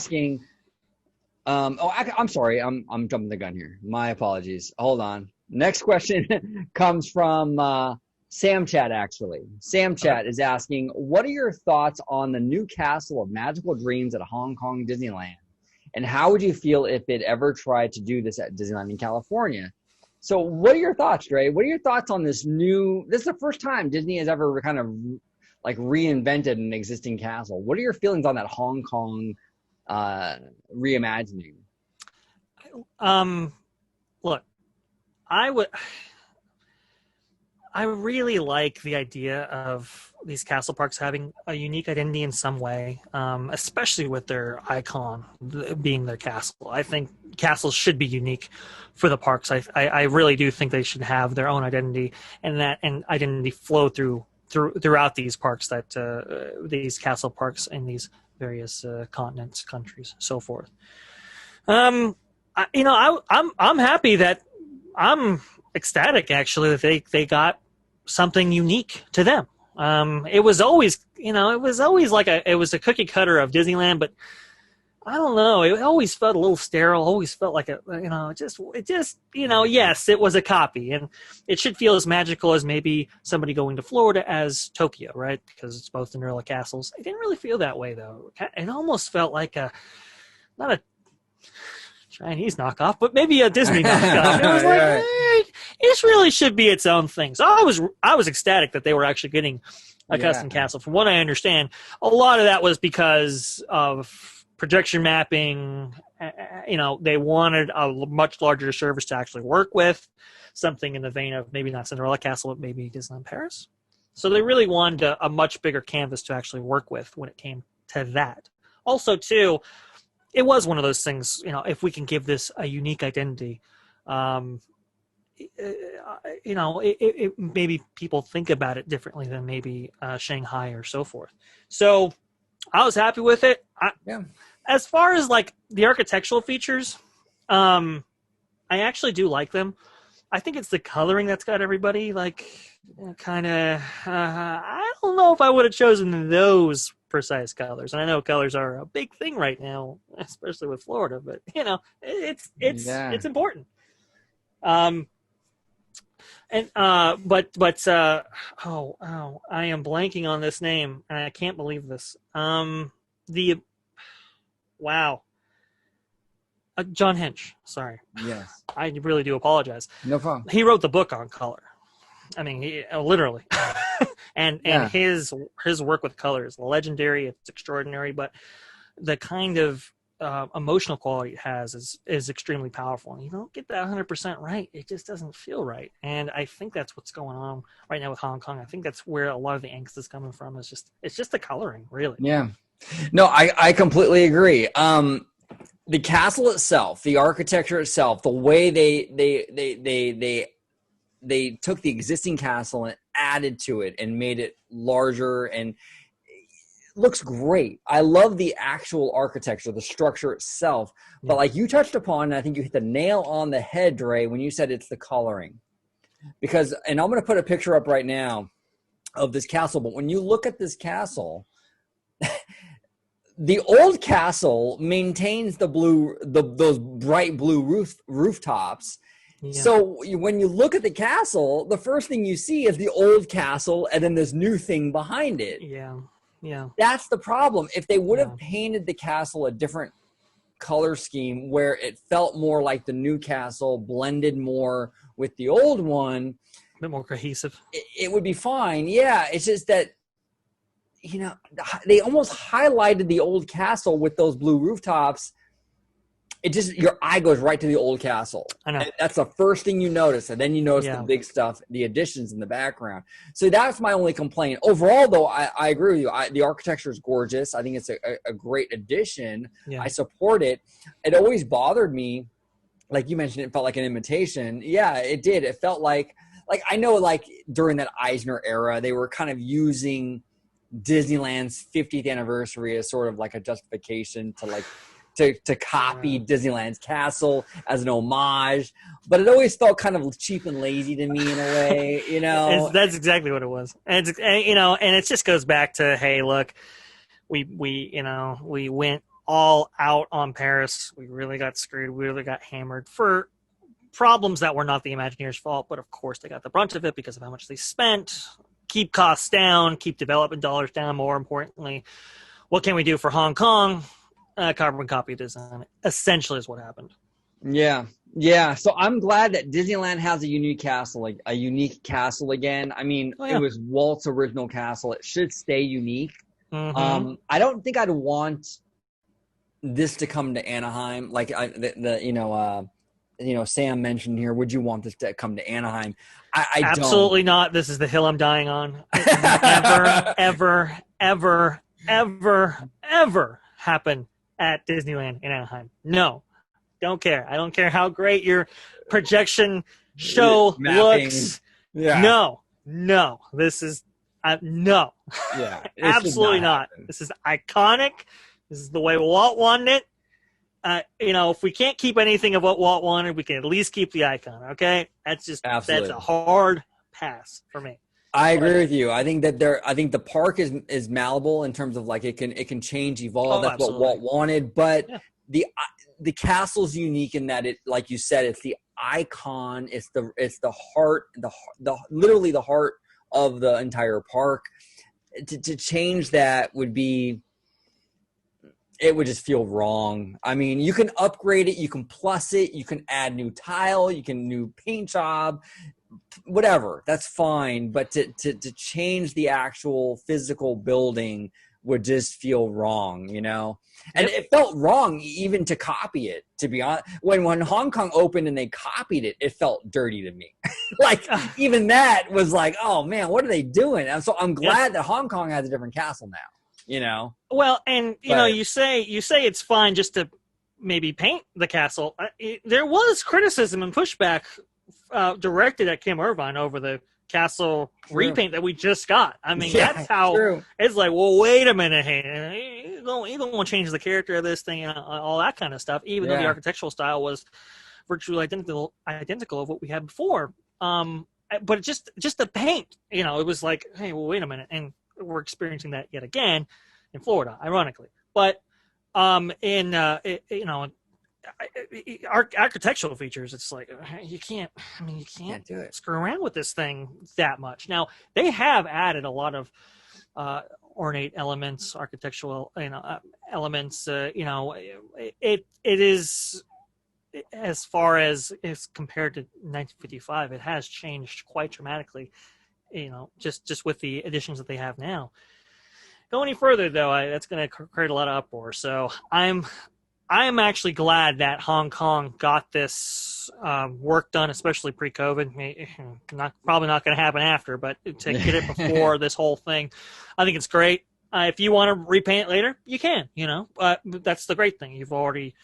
asking. I'm sorry. I'm jumping the gun here. My apologies. Hold on. Next question comes from Sam Chat, actually. Sam Chat is asking, what are your thoughts on the new castle of Magical Dreams at Hong Kong Disneyland? And how would you feel if it ever tried to do this at Disneyland in California? So what are your thoughts, Dre? What are your thoughts on this is the first time Disney has ever kind of like reinvented an existing castle. What are your feelings on that Hong Kong reimagining? Look, I really like the idea of these castle parks having a unique identity in some way, especially with their icon being their castle. I think castles should be unique for the parks. I really do think they should have their own identity, and identity flow throughout these parks, these castle parks in these various continents, countries, so forth. I'm happy that I'm ecstatic actually that they got something unique to them. It was always like it was a cookie cutter of Disneyland, but I don't know. It always felt a little sterile. Always felt like yes, it was a copy, and it should feel as magical as maybe somebody going to Florida as Tokyo, right? Because it's both Cinderella castles. It didn't really feel that way though. It almost felt like not a Chinese knockoff, but maybe a Disney knockoff. It was like, this really should be its own thing. So I was ecstatic that they were actually getting a custom castle. From what I understand, a lot of that was because of projection mapping. They wanted a much larger service to actually work with, something in the vein of maybe not Cinderella Castle, but maybe Disneyland Paris. So they really wanted a much bigger canvas to actually work with when it came to that. Also, too, it was one of those things, if we can give this a unique identity, maybe people think about it differently than maybe Shanghai or so forth. So I was happy with it. As far as like the architectural features, I actually do like them. I think it's the coloring that's got everybody like kind of, I don't know if I would have chosen those precise colors. And I know colors are a big thing right now, especially with Florida, but it's important. I am blanking on this name and I can't believe this. John Hench, sorry. Yes. I really do apologize. No problem. He wrote the book on color. I mean, literally. and his work with color is legendary. It's extraordinary, but the kind of emotional quality it has is extremely powerful. And you don't get that 100% right. It just doesn't feel right. And I think that's what's going on right now with Hong Kong. I think that's where a lot of the angst is coming from. It's just the coloring, really. Yeah. No, I completely agree. The castle itself, the architecture itself, the way they took the existing castle and added to it and made it larger, and it looks great. I love the actual architecture, the structure itself. But like you touched upon, and I think you hit the nail on the head, Dre, when you said it's the coloring. Because, and I'm going to put a picture up right now of this castle, but when you look at this castle, the old castle maintains those bright blue rooftops. Yeah. So when you look at the castle, the first thing you see is the old castle and then this new thing behind it. Yeah. Yeah. That's the problem. If they would have painted the castle a different color scheme where it felt more like the new castle, blended more with the old one, a bit more cohesive, it would be fine. Yeah. It's just that, they almost highlighted the old castle with those blue rooftops. It just, your eye goes right to the old castle. I know. And that's the first thing you notice. And then you notice the big stuff, the additions in the background. So that's my only complaint. Overall, though, I agree with you. The architecture is gorgeous. I think it's a great addition. Yeah. I support it. It always bothered me. Like you mentioned, it felt like an imitation. Yeah, it did. It felt like I know like during that Eisner era, they were kind of using Disneyland's 50th anniversary as sort of like a justification to copy Disneyland's castle as an homage, but it always felt kind of cheap and lazy to me in a way, That's exactly what it was. And and it just goes back to, hey, look, we went all out on Paris. We really got screwed. We really got hammered for problems that were not the Imagineers' fault, but of course they got the brunt of it because of how much they spent. Keep costs down, keep development dollars down, more importantly. What can we do for Hong Kong? Carbon copy design, essentially, is what happened. Yeah. So I'm glad that Disneyland has a unique castle again. I mean, It was Walt's original castle. It should stay unique. Mm-hmm. I don't think I'd want this to come to Anaheim. Like Sam mentioned here, would you want this to come to Anaheim? I Absolutely don't. Not. This is the hill I'm dying on. Never, ever, ever, ever, ever happen at Disneyland in Anaheim. No, don't care. I don't care how great your projection show looks. Yeah. No. This is no. Yeah. Absolutely not. This is iconic. This is the way Walt wanted it. If we can't keep anything of what Walt wanted, we can at least keep the icon. Okay, that's a hard pass for me. I agree with you. I think the park is malleable in terms of like it can change, evolve. That's absolutely what Walt wanted. But the castle's unique in that it, like you said, it's the icon. It's the heart, literally the heart of the entire park. To change that it would just feel wrong. I mean, you can upgrade it, you can plus it, you can add new tile, you can new paint job, whatever. That's fine. But to change the actual physical building would just feel wrong, And it felt wrong even to copy it, to be honest. When Hong Kong opened and they copied it, it felt dirty to me. Even that was like, oh man, what are they doing? And so I'm glad that Hong Kong has a different castle now. Well, and you say it's fine just to maybe paint the castle. There was criticism and pushback directed at Kim Irvine over the castle repaint that we just got. I mean, that's how it's like. Well, wait a minute, hey, you don't want to change the character of this thing, all that kind of stuff. Even though the architectural style was virtually identical of what we had before. But just the paint, it was like, hey, well, wait a minute, and we're experiencing that yet again in Florida, ironically. But architectural features, it's like you can't do it. Screw around with this thing that much. Now they have added a lot of ornate elements, architectural elements. It is, as far as compared to 1955, it has changed quite dramatically. Just with the additions that they have now. Go any further though, that's going to create a lot of uproar. So I'm actually glad that Hong Kong got this work done, especially pre-COVID. Probably not going to happen after, but to get it before this whole thing, I think it's great. If you want to repaint it later, you can. But that's the great thing. You've already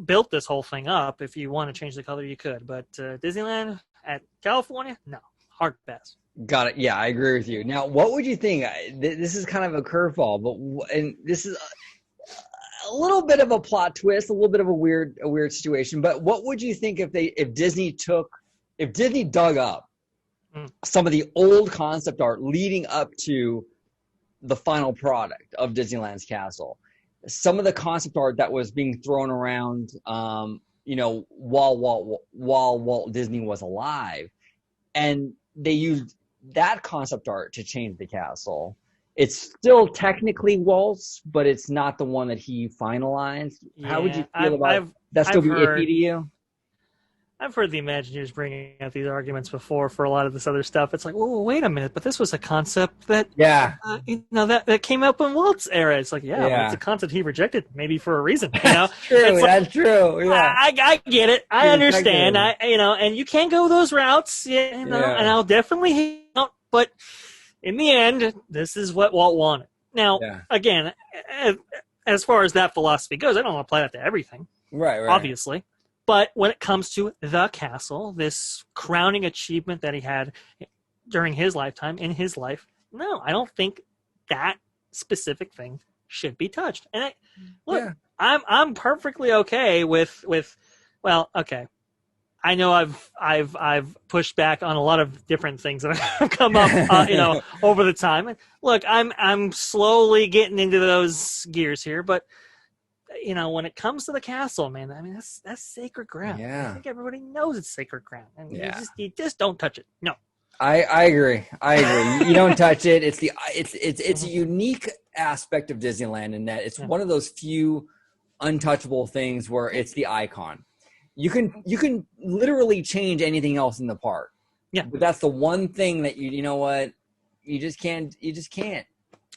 built this whole thing up. If you want to change the color, you could. But Disneyland at California, no, hard pass. Got it. Yeah, I agree with you. Now, what would you think? This is kind of a curveball, and this is a little bit of a plot twist, a little bit of a weird situation. But what would you think if Disney dug up some of the old concept art leading up to the final product of Disneyland's castle? Some of the concept art that was being thrown around, while Walt Disney was alive, and they used that concept art to change the castle. It's still technically Walt's, but it's not the one that he finalized. How would you feel about that? Still be iffy to you? I've heard the Imagineers bringing out these arguments before for a lot of this other stuff. It's like, well, wait a minute, but this was a concept that that came up in Walt's era. It's like, but it's a concept he rejected, maybe for a reason. That's true. Yeah, I get it. I understand. And you can't go those routes. And I'll definitely hate out. But in the end, this is what Walt wanted. Now, again, as far as that philosophy goes, I don't want to apply that to everything. Right. Obviously. But when it comes to the castle, this crowning achievement that he had during his lifetime, in his life, no, I don't think that specific thing should be touched. And I'm perfectly okay with okay. I know I've pushed back on a lot of different things that have come up, over the time. And look, I'm slowly getting into those gears here, but when it comes to the castle, man, I mean, that's sacred ground. Yeah. I think everybody knows it's sacred ground, and you just don't touch it. No. I agree. You don't touch it. It's a unique aspect of Disneyland in that it's one of those few untouchable things where it's the icon. You can literally change anything else in the park. Yeah. But that's the one thing that you know what? You just can't. You just can't.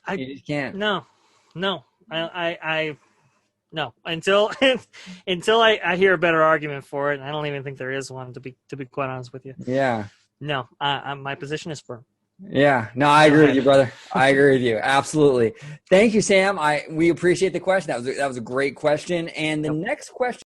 No. I no, until I hear a better argument for it, and I don't even think there is one, to be quite honest with you. Yeah. No, my position is firm. Yeah. No, I agree with you, brother. I agree with you. Absolutely. Thank you, Sam. We appreciate the question. That was a great question. And the next question